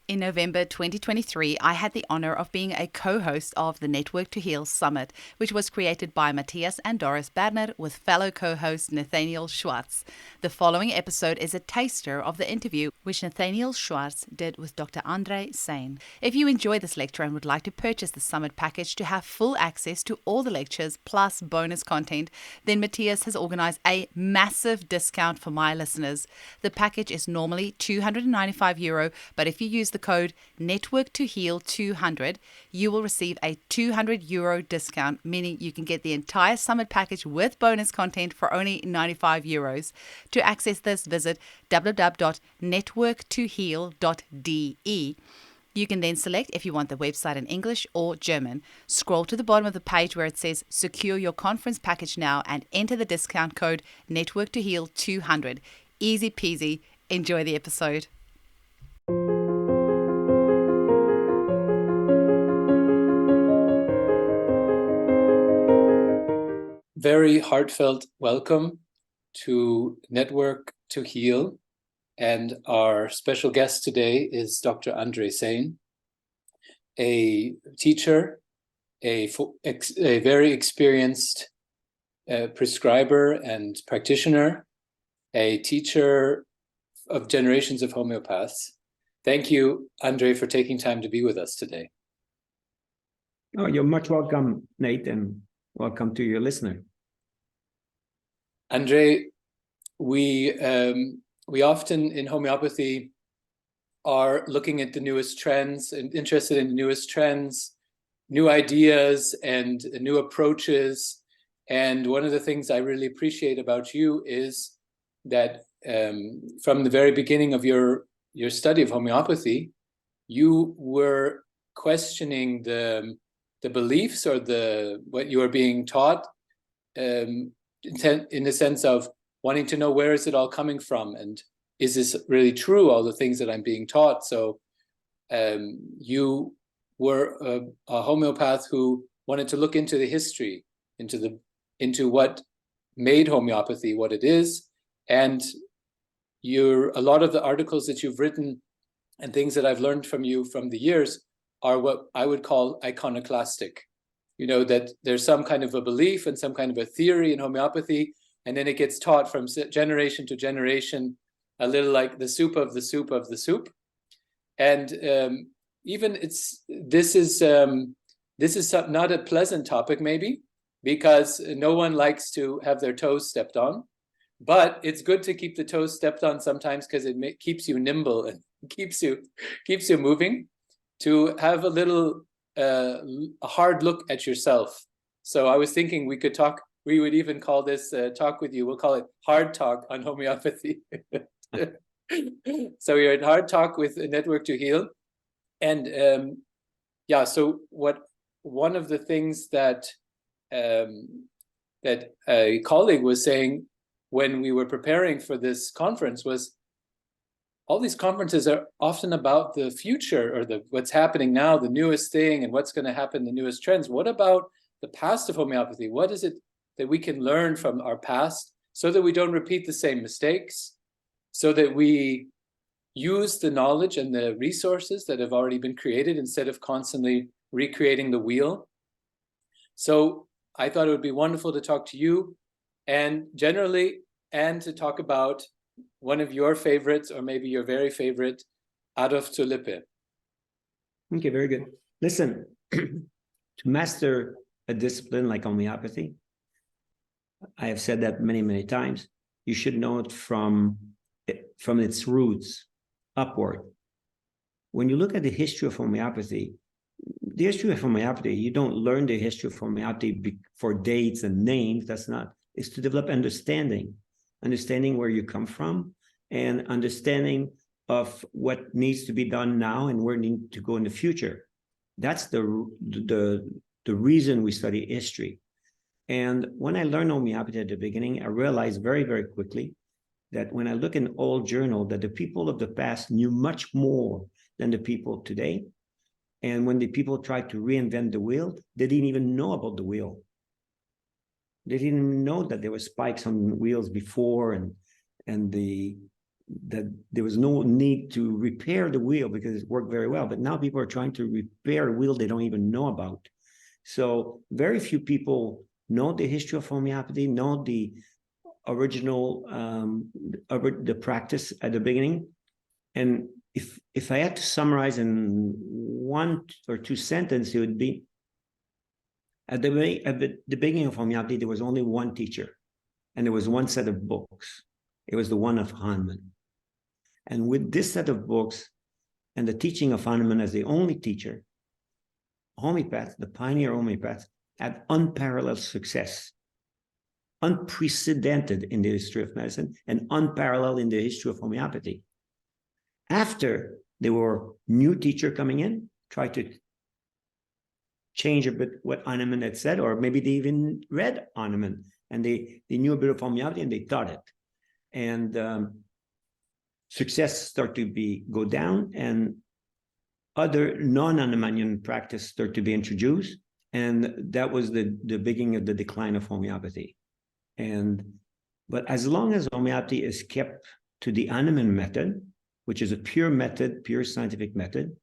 In November 2023, I had the honor of being a co-host of the Network to Heal Summit, which was created by Mathias and Doris Berner with fellow co-host Nathaneal Schwartz. The following episode is a taster of the interview which Nathaneal Schwartz did with Dr. Saine. If you enjoy this lecture and would like to purchase the Summit package to have full access to all the lectures plus bonus content, then Mathias has organized a massive discount for my listeners. The package is normally €295, but if you use the code Network to Heal 200, you will receive a €200 discount, meaning you can get the entire Summit package with bonus content for only €95. To access this, visit www.networktoheal.de. You can then select if you want the website in English or German. Scroll to the bottom of the page where it says Secure your conference package now and enter the discount code Network to Heal 200. Easy peasy. Enjoy the episode. Very heartfelt welcome to Network to Heal. And our special guest today is Dr. Saine, a teacher, a very experienced prescriber and practitioner, a teacher of generations of homeopaths. Thank you, Andre, for taking time to be with us today. Oh, you're much welcome, Nate, and welcome to your listener. Andre, we often in homeopathy are looking at the newest trends and interested in the newest trends, new ideas and new approaches. And one of the things I really appreciate about you is that from the very beginning of your study of homeopathy, you were questioning the beliefs or what you are being taught in the sense of wanting to know where is it all coming from, and is this really true, all the things that I'm being taught? So you were a homeopath who wanted to look into the history, into what made homeopathy what it is, and a lot of the articles that you've written and things that I've learned from you from the years are what I would call iconoclastic. You know, that there's some kind of a belief and some kind of a theory in homeopathy, and then it gets taught from generation to generation, a little like the soup of the soup of the soup. And even this is not a pleasant topic, maybe, because no one likes to have their toes stepped on. But it's good to keep the toes stepped on sometimes because it keeps you nimble and keeps you moving. To have a little a hard look at yourself. So I was thinking we would even call this talk with you, we'll call it Hard Talk on Homeopathy. So you're in Hard Talk with Network to Heal. And so one of the things that a colleague was saying when we were preparing for this conference was, all these conferences are often about the future or what's happening now, the newest thing, and what's going to happen, the newest trends. What about the past of homeopathy? What is it that we can learn from our past so that we don't repeat the same mistakes, so that we use the knowledge and the resources that have already been created instead of constantly recreating the wheel? So I thought it would be wonderful to talk to you and to talk about one of your favorites, or maybe your very favorite, Adolf Tulippe. Okay, very good. Listen, to master a discipline like homeopathy, I have said that many, many times, you should know it from its roots upward. When you look at the history of homeopathy, you don't learn the history of homeopathy for dates and names. It's to develop understanding where you come from, and understanding of what needs to be done now and where need to go in the future. That's the reason we study history. And when I learned homeopathy at the beginning, I realized very, very quickly that when I look in old journal, that the people of the past knew much more than the people today. And when the people tried to reinvent the wheel, they didn't even know about the wheel. They didn't know that there were spikes on wheels before, and the that there was no need to repair the wheel because it worked very well. But now people are trying to repair a wheel they don't even know about. So very few people know the history of homeopathy, know the original, the practice at the beginning. And if I had to summarize in 1 or 2 sentences, it would be, at the beginning of homeopathy, there was only one teacher, and there was one set of books. It was the one of Hahnemann. And with this set of books and the teaching of Hahnemann as the only teacher, homeopaths, the pioneer homeopaths, had unparalleled success, unprecedented in the history of medicine and unparalleled in the history of homeopathy. After there were new teacher coming in, try to change a bit what Hahnemann had said, or maybe they even read Hahnemann and they knew a bit of homeopathy and they taught it. And success started to go down, and other non-Hahnemannian practice started to be introduced. And that was the beginning of the decline of homeopathy. But as long as homeopathy is kept to the Hahnemann method, which is a pure method, pure scientific method,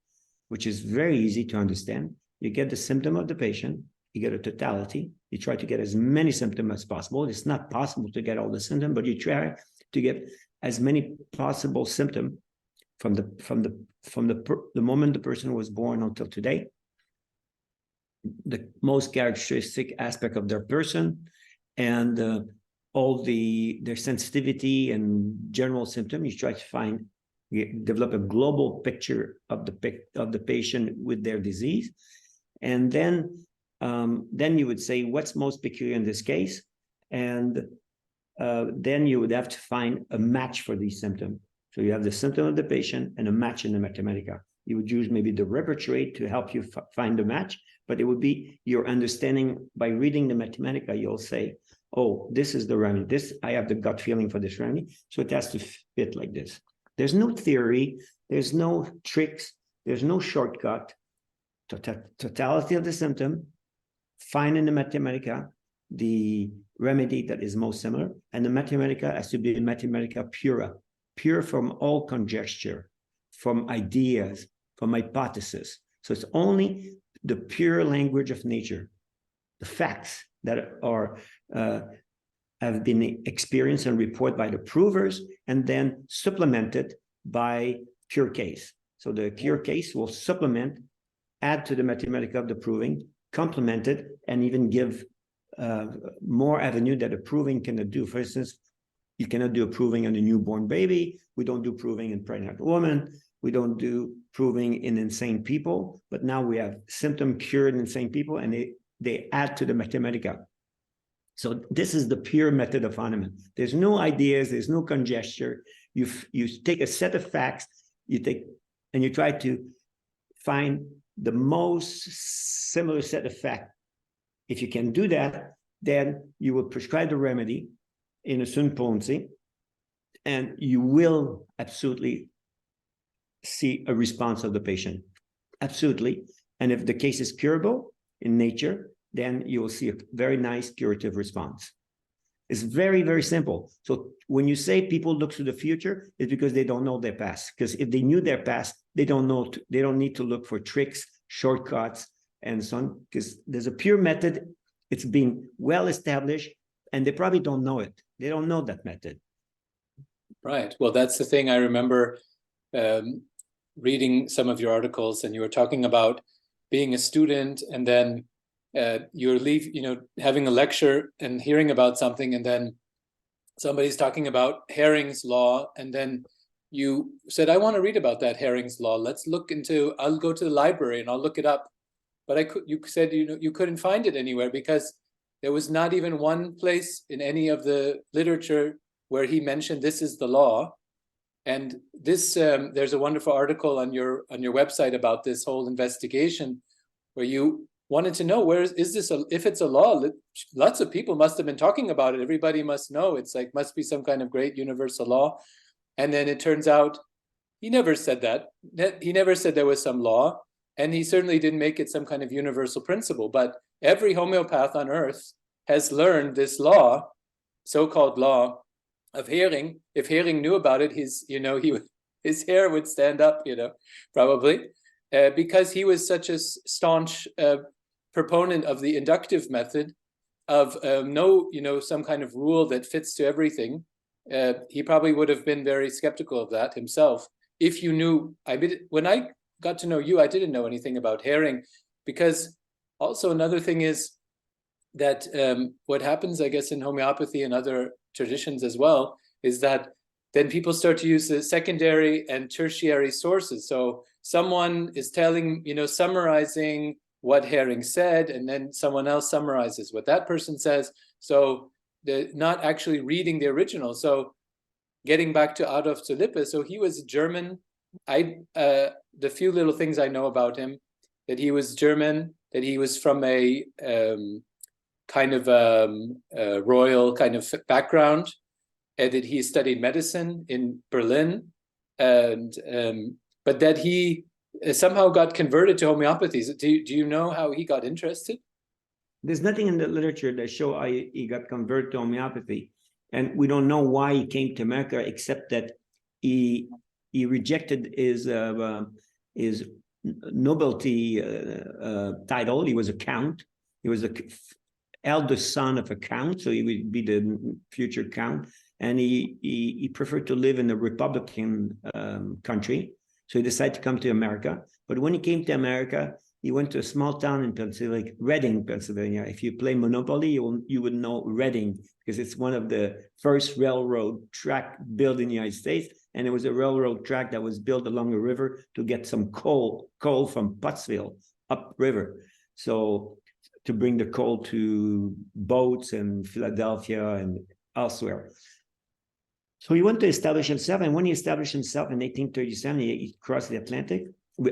which is very easy to understand, you get the symptom of the patient, you get a totality, you try to get as many symptoms as possible. It's not possible to get all the symptoms, but you try to get as many possible symptoms from the moment the person was born until today, the most characteristic aspect of their person, and all their sensitivity and general symptoms. You try to develop a global picture of the patient with their disease, and then you would say what's most peculiar in this case, and then you would have to find a match for these symptoms. So you have the symptom of the patient and a match in the Mathematica. You would use maybe the repertoire to help you find the match, but it would be your understanding by reading the Mathematica. You'll say, oh, this is the remedy. I have the gut feeling for this remedy, so it has to fit like this. There's no theory, there's no tricks, there's no shortcut. Totality of the symptom, find in the Mathematica the remedy that is most similar, and the Mathematica has to be Mathematica pura, pure from all conjecture, from ideas, from hypothesis. So it's only the pure language of nature, the facts that are have been experienced and reported by the provers, and then supplemented by pure case. So the pure case will supplement, add to the Mathematica of the proving, complement it, and even give more avenue that a proving cannot do. For instance, you cannot do a proving on a newborn baby. We don't do proving in pregnant women. We don't do proving in insane people. But now we have symptom cured insane people, and they add to the Mathematica. So this is the pure method of Hahnemann. There's no ideas. There's no conjecture. You take a set of facts. You try to find the most similar set of facts. If you can do that, then you will prescribe the remedy in a certain potency, and you will absolutely see a response of the patient. Absolutely. And if the case is curable in nature, then you will see a very nice curative response. It's very, very simple. So when you say people look to the future, it's because they don't know their past. Because if they knew their past, they don't need to look for tricks, shortcuts, and so on, because there's a pure method. It's been well established, and they probably don't know it. They don't know that method. Right. Well, that's the thing. I remember reading some of your articles, and you were talking about being a student, and then having a lecture and hearing about something, and then somebody's talking about Hering's law, and then you said, I want to read about that Hering's law. I'll go to the library and I'll look it up. But you said you couldn't find it anywhere because there was not even one place in any of the literature where he mentioned this is the law. And this there's a wonderful article on your website about this whole investigation, where you wanted to know if it's a law. Lots of people must have been talking about it. Everybody must know. It's like must be some kind of great universal law. And then it turns out he never said that. He never said there was some law. And he certainly didn't make it some kind of universal principle. But every homeopath on earth has learned this law, so-called law, of Hering. If Hering knew about it, his hair would stand up, probably, because he was such a staunch proponent of the inductive method of some kind of rule that fits to everything. He probably would have been very skeptical of that himself. If you knew, when I got to know you, I didn't know anything about Hering, because also another thing is that what happens, I guess, in homeopathy and other traditions as well, is that then people start to use the secondary and tertiary sources. So someone is telling, summarizing what Hering said, and then someone else summarizes what that person says. So they're not actually reading the original. So getting back to Adolf zu Lippe, so he was German. The few little things I know about him, that he was German, that he was from a kind of royal kind of background, and that he studied medicine in Berlin, and but that he somehow got converted to homeopathy. Do you know how he got interested? There's nothing in the literature that show how he got converted to homeopathy, and we don't know why he came to America, except that he rejected his nobility title. He was a count. He was the eldest son of a count, so he would be the future count. And he preferred to live in a Republican country, so he decided to come to America. But when he came to America, he went to a small town in Pennsylvania, Reading, Pennsylvania. If you play Monopoly, you would know Reading, because it's one of the first railroad track built in the United States. And it was a railroad track that was built along a river to get some coal from Pottsville upriver. So to bring the coal to boats in Philadelphia and elsewhere. So he went to establish himself. And when he established himself in 1837, he crossed the Atlantic.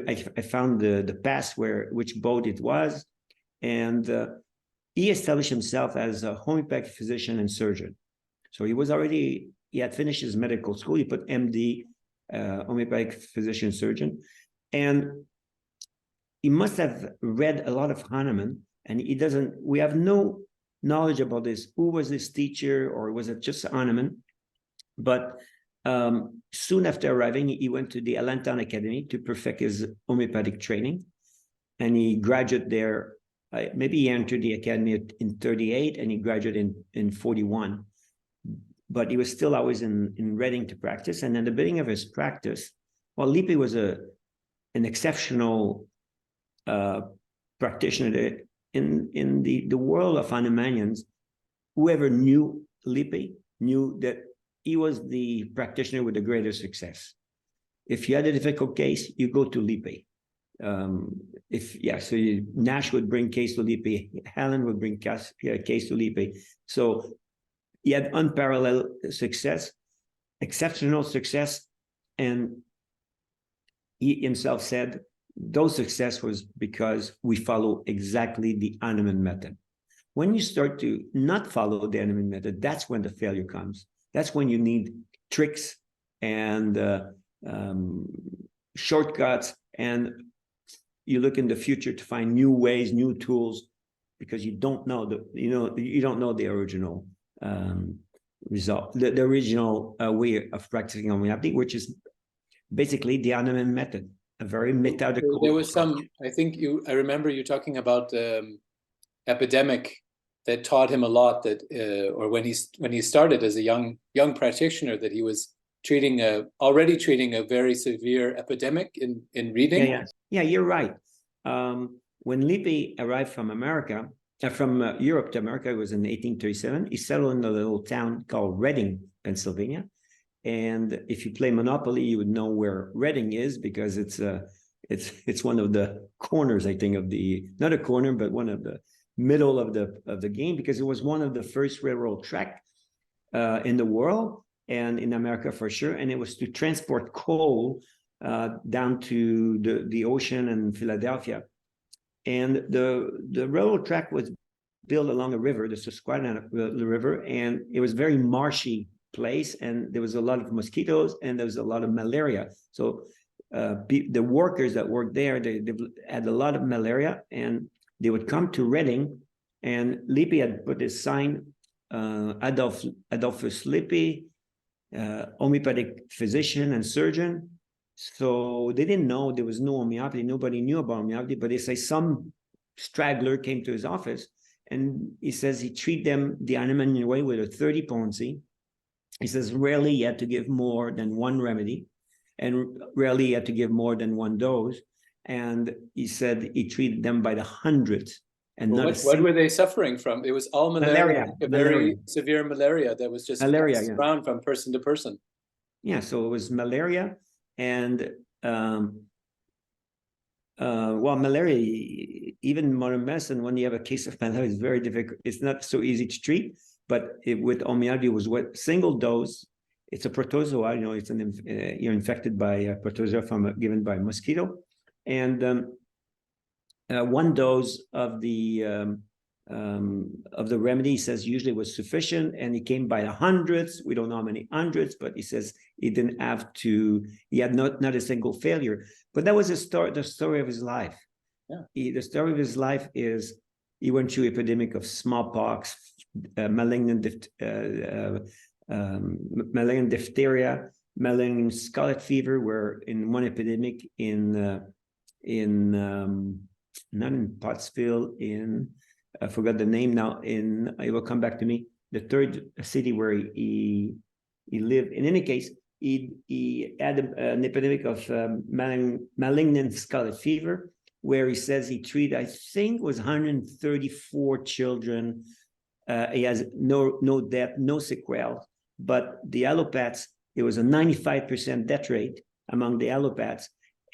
I found the pass which boat it was. And he established himself as a homeopathic physician and surgeon. So he had finished his medical school. He put MD, homeopathic physician surgeon. And he must have read a lot of Hahnemann, and we have no knowledge about this. Who was his teacher, or was it just Hahnemann? But soon after arriving, he went to the Allentown Academy to perfect his homeopathic training. And he graduated there. Maybe he entered the academy in 1938, and he graduated in 1941. But he was still always in Reading to practice. And at the beginning of his practice, Lippe was an exceptional practitioner. In the world of Hahnemannians, whoever knew Lippe knew that he was the practitioner with the greatest success. If you had a difficult case, you go to Lippe. Nash would bring case to Lippe, Helen would bring case to Lippe. So he had unparalleled success, exceptional success, and he himself said those success was because we follow exactly the Hahnemann method. When you start to not follow the Hahnemann method, that's when the failure comes. That's when you need tricks and shortcuts, and you look in the future to find new ways, new tools, because you don't know the original result, the original way of practicing homeopathy, which is basically the Hahnemann method, a very methodical. There was I remember you talking about epidemic that taught him a lot, or when he started as a young practitioner, that he was already treating a very severe epidemic in reading. Yeah, you're right. When Lippe arrived from America, from Europe to America, it was in 1837. He settled in a little town called Reading, Pennsylvania. And if you play Monopoly, you would know where Reading is, because it's one of the corners, I think, not a corner, but one of the middle of the game, because it was one of the first railroad track in the world and in America for sure. And it was to transport coal down to the ocean and Philadelphia. And the railroad track was built along a river, the Susquehanna River, and it was very marshy place, and there was a lot of mosquitoes and there was a lot of malaria. So the workers that worked there, they had a lot of malaria, and they would come to Reading, and Lippe had put his sign, Adolphus Lippe, homeopathic physician and surgeon. So they didn't know there was no homeopathy. Nobody knew about homeopathy, but they say some straggler came to his office and he says he treat them, the animal in a way, with a 30 potency. He says rarely he had to give more than one remedy, and rarely he had to give more than one dose. And he said he treated them by the hundreds. And well, what were they suffering from? It was all malaria, very severe malaria that was just passed around from person to person. Yeah, so it was malaria, and well, malaria, even modern medicine, when you have a case of malaria, is very difficult. It's not so easy to treat. But with homeopathy, it was what single dose. It's a protozoa. You know, it's an you're infected by a protozoa given by a mosquito, and one dose of the remedy, he says, usually was sufficient, and he came by the hundreds. We don't know how many hundreds, but he says he didn't have to. He had not a single failure. But that was the story of his life. Yeah. The story of his life is he went through epidemic of smallpox, malignant diphtheria, malignant scarlet fever. Where in one epidemic not in Pottsville, I forgot the name now. It will come back to me. The third city where he lived. In any case, he had an epidemic of malignant scarlet fever, where he says he treated, I think, was 134 children. He has no death, no sequelae. But the allopaths, it was a 95% death rate among the allopaths,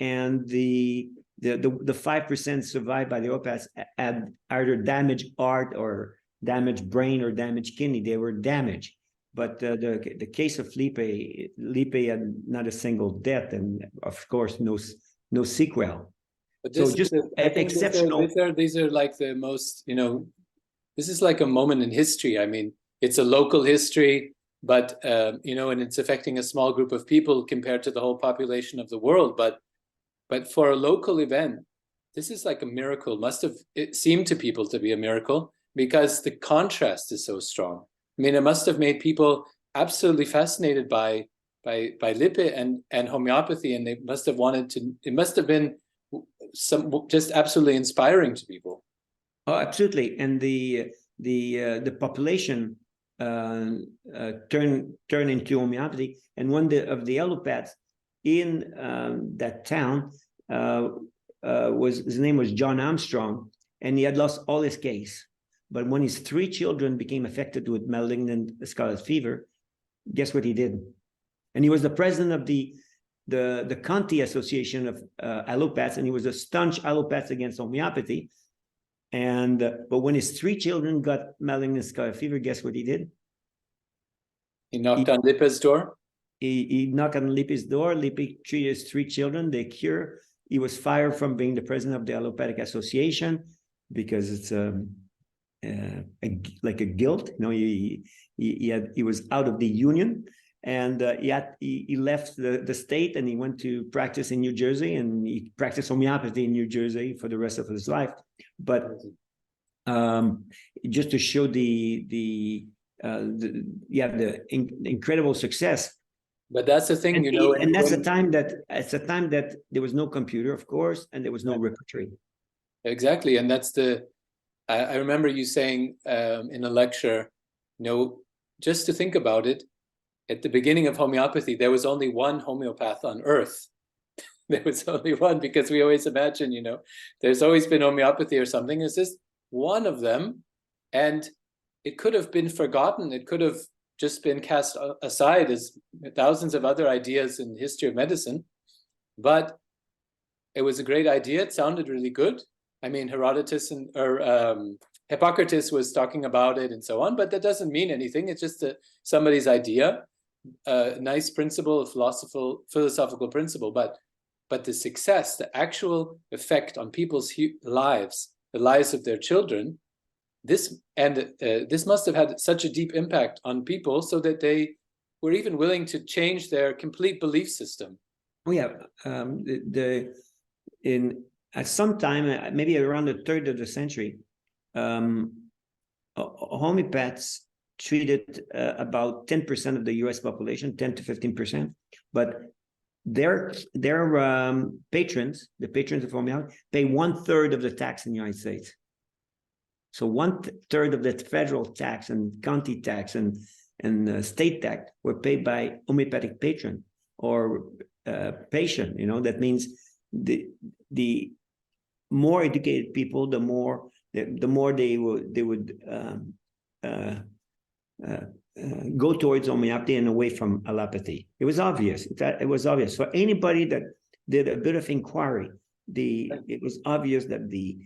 and the 5% survived by the allopaths had either damaged heart or damaged brain or damaged kidney. They were damaged. But the case of Lippe had not a single death, and of course no sequel. But so just exceptional. These are like the most, this is like a moment in history. I mean, it's a local history, but and it's affecting a small group of people compared to the whole population of the world. But for a local event, this is like a miracle. It seemed to people to be a miracle because the contrast is so strong. I mean, it must have made people absolutely fascinated by Lippe and homeopathy, and they must have wanted to. It must have been just absolutely inspiring to people. Oh, absolutely, and the population turned into homeopathy, and one of the allopaths in that town his name was John Armstrong, and he had lost all his case. But when his 3 children became affected with malignant scarlet fever, guess what he did? And he was the president of the county association of allopaths, and he was a staunch allopath against homeopathy. And but when his 3 children got malignant scarlet fever, guess what he did? He knocked on Lippe's door. He knocked on Lippe's door. Lippe treated his 3 children. They cured. He was fired from being the president of the Allopathic Association because it's like a guilt. He was out of the union, and he left the state, and he went to practice in New Jersey, and he practiced homeopathy in New Jersey for the rest of his life. But just to show the incredible success. But that's the thing, and that's a time that there was no computer, of course, and there was no repertory. Exactly, and that's I remember you saying in a lecture, just to think about it, at the beginning of homeopathy, there was only one homeopath on earth. There was only one, because we always imagine, there's always been homeopathy or something. It's just one of them, and it could have been forgotten. It could have just been cast aside as thousands of other ideas in the history of medicine. But it was a great idea. It sounded really good. I mean, Hippocrates was talking about it and so on, but that doesn't mean anything. It's just somebody's idea, a nice principle, a philosophical principle. But the success, the actual effect on people's lives, the lives of their children, this must have had such a deep impact on people, so that they were even willing to change their complete belief system. Oh yeah, at some time, maybe around the 3rd of the century, homeopaths treated about 10% of the US population, 10 to 15%, but their patrons, the patrons of homeopathy, pay 1/3 of the tax in the United States. So 1/3 of the federal tax and county tax and state tax were paid by homeopathic patron or patient. That means the more educated people, the more they would go towards homeopathy and away from allopathy. It was obvious. It was obvious for anybody that did a bit of inquiry. It was obvious that the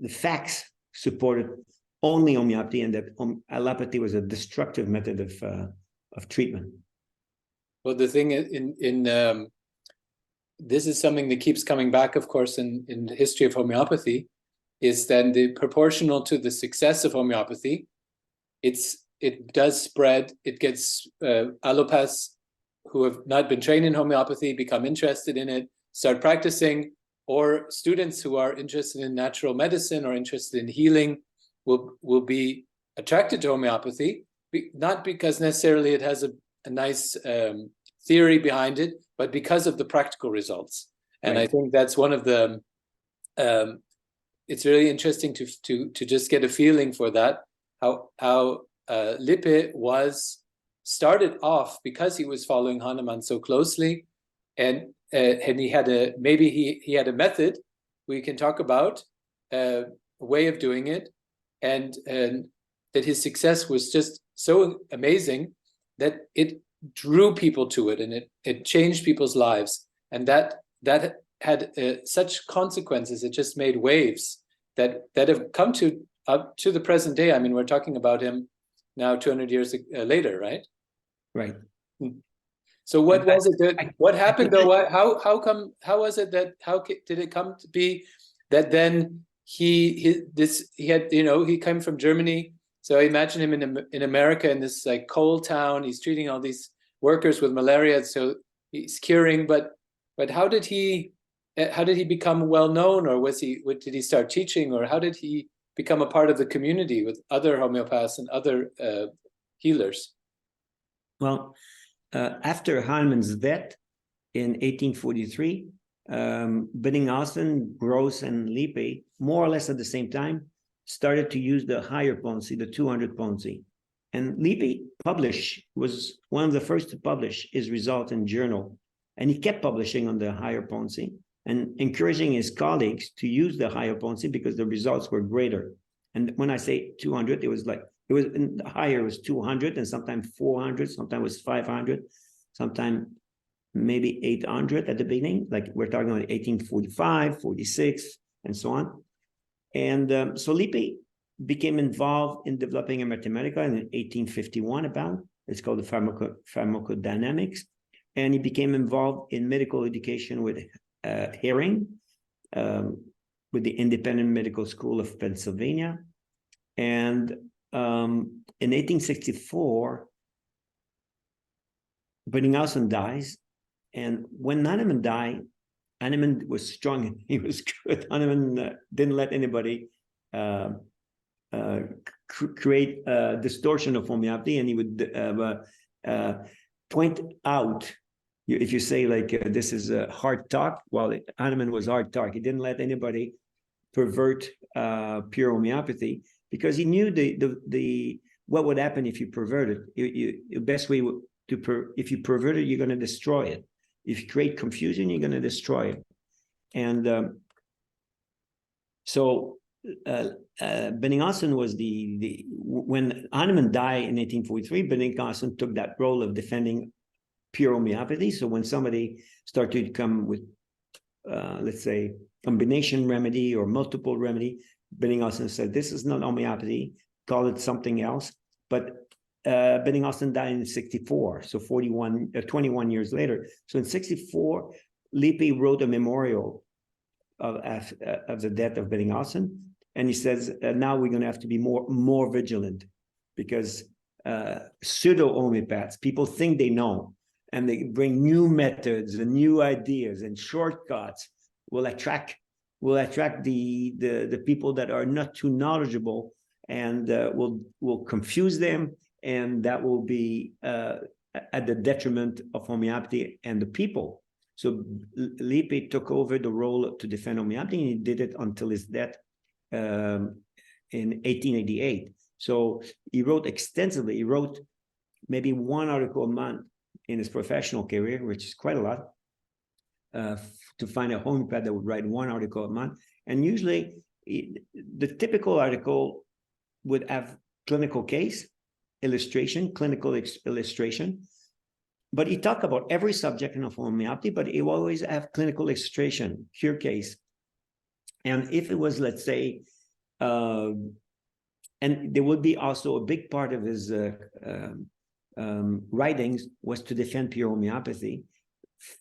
facts supported only homeopathy, and that allopathy was a destructive method of treatment. Well, the thing in this is something that keeps coming back, of course, in the history of homeopathy, is then the proportional to the success of homeopathy. It does spread. It gets allopaths who have not been trained in homeopathy become interested in it, start practicing, or students who are interested in natural medicine or interested in healing will be attracted to homeopathy, not because necessarily it has a nice theory behind it, but because of the practical results. And right. I think that's one of the, it's really interesting to just get a feeling for that, how Lippe started off because he was following Hahnemann so closely, and he had he had a method we can talk about, a way of doing it, and that his success was just so amazing that it drew people to it, and it changed people's lives, and that had such consequences. It just made waves that have come up to the present day. I mean, we're talking about him now 200 years later, right? Right. So what was it what happened though? How was it that, how did it come to be that then he came from Germany? So I imagine him in America, in this like coal town. He's treating all these workers with malaria, so he's curing. But how did he become well known, or did he start teaching, or how did he become a part of the community with other homeopaths and other healers? Well, after Hahnemann's death in 1843, Bennigsen, Gross, and Lippe, more or less at the same time, started to use the higher potency, the 200 potency. And Lippe was one of the first to publish his result in journal. And he kept publishing on the higher potency and encouraging his colleagues to use the higher potency because the results were greater. And when I say 200, the higher was 200, and sometimes 400, sometimes was 500, sometimes maybe 800 at the beginning. Like we're talking about 1845, 46, and so on. And so Lippe became involved in developing a mathematica in 1851 it's called the pharmacodynamics. And he became involved in medical education with Hering, with the Independent Medical School of Pennsylvania. And in 1864, Bennigsen dies. And when Hahnemann died, Hahnemann was strong. He was good. Hahnemann didn't let anybody create a distortion of homeopathy, and he would point out, if you say like this is a hard talk, well, Hahnemann was hard talk. He didn't let anybody pervert pure homeopathy, because he knew what would happen if you pervert it. The best way if you pervert it, you're going to destroy it. If you create confusion, you're going to destroy it. And so Bennigsen was when Hahnemann died in 1843, Bennigsen took that role of defending pure homeopathy. So when somebody started to come with, let's say, combination remedy or multiple remedy, Bennigsen said, this is not homeopathy, call it something else. But Bennigsen died in 64, so 21 years later. So in 64, Lippe wrote a memorial of the death of Bennigsen, and he says, now we're going to have to be more vigilant, because pseudo-homeopaths, people think they know, and they bring new methods and new ideas and shortcuts, will attract the people that are not too knowledgeable, and will confuse them, and that will be at the detriment of homeopathy and the people. So Lippe took over the role to defend homeopathy, and he did it until his death in 1888. So he wrote extensively. He wrote maybe one article a month in his professional career, which is quite a lot, to find a homeopath that would write one article a month. And usually the typical article would have clinical case, illustration, clinical illustration. But he talked about every subject in homeopathy, but he will always have clinical illustration, cure case. And if it was, let's say, and there would be also a big part of his writings was to defend pure homeopathy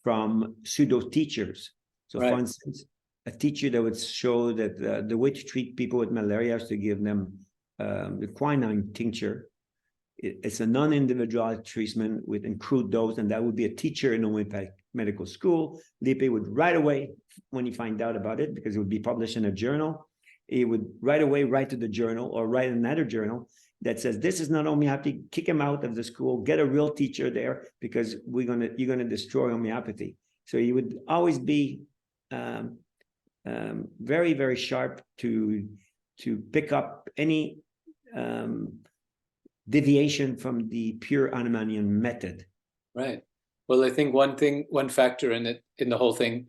from pseudo teachers. So, right. For instance, a teacher that would show that the way to treat people with malaria is to give them the quinine tincture. It's a non-individual treatment with crude dose, and that would be a teacher in homeopathic medical school. Lippe would right away, when he find out about it, because it would be published in a journal, he would right away write to the journal or write another journal that says, this is not homeopathy, kick him out of the school, get a real teacher there, because you're gonna destroy homeopathy. So he would always be very, very sharp to pick up any deviation from the pure Hahnemannian method. Right. Well, I think one factor in the whole thing,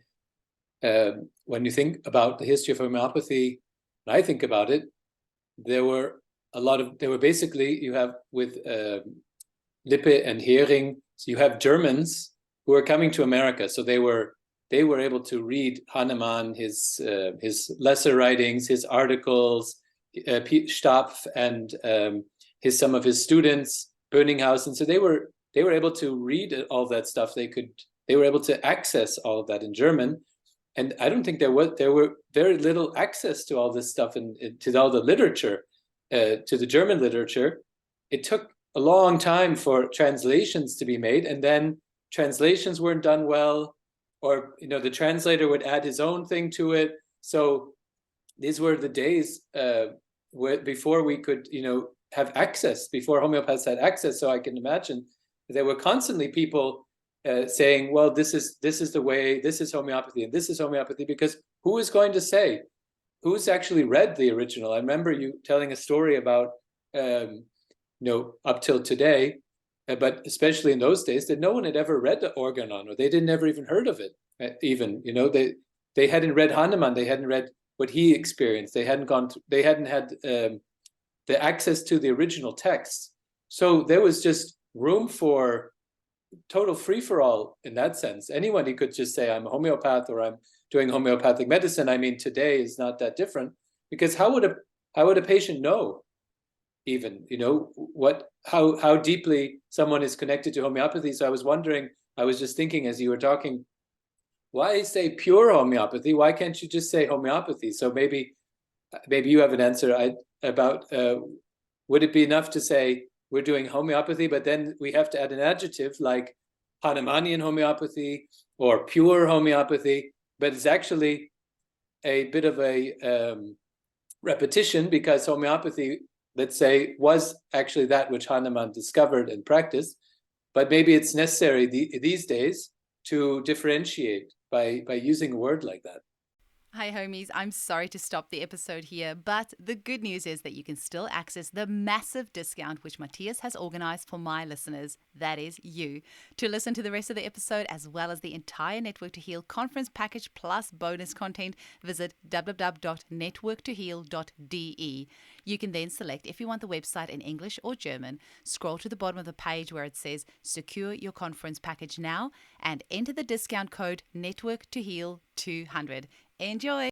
when you think about the history of homeopathy, when I think about it, there were basically, you have with Lippe and Hering, so you have Germans who are coming to America. So they were able to read Hahnemann, his lesser writings, his articles, Stapf, and some of his students, Bönninghausen. So they were able to read all that stuff. They were able to access all of that in German. And I don't think there were very little access to all this stuff and to all the literature, to the German literature. It took a long time for translations to be made, and then translations weren't done well, or the translator would add his own thing to it. So these were the days before we could have access, before homeopaths had access. So I can imagine there were constantly people saying, well, this is the way, this is homeopathy, and this is homeopathy, because who is going to say? Who's actually read the original? I remember you telling a story about, up till today, but especially in those days, that no one had ever read the Organon, or they didn't ever even heard of it. Even, they hadn't read Hahnemann, they hadn't read what he experienced. They hadn't had the access to the original text. So there was just room for total free-for-all in that sense. Anyone could just say, I'm a homeopath, or I'm doing homeopathic medicine. I mean, today is not that different, because how would a patient know even, how deeply someone is connected to homeopathy? So I was just thinking as you were talking, why say pure homeopathy? Why can't you just say homeopathy? So maybe you have an answer about, would it be enough to say we're doing homeopathy, but then we have to add an adjective like Hahnemannian homeopathy or pure homeopathy? But it's actually a bit of a repetition, because homeopathy, let's say, was actually that which Hahnemann discovered and practiced. But maybe it's necessary these days to differentiate by using a word like that. Hi homies, I'm sorry to stop the episode here, but the good news is that you can still access the massive discount which Mathias has organized for my listeners, that is you. To listen to the rest of the episode, as well as the entire Network to Heal conference package plus bonus content, visit www.networktoheal.de. You can then select if you want the website in English or German, scroll to the bottom of the page where it says secure your conference package now, and enter the discount code Network to Heal 200. Enjoy!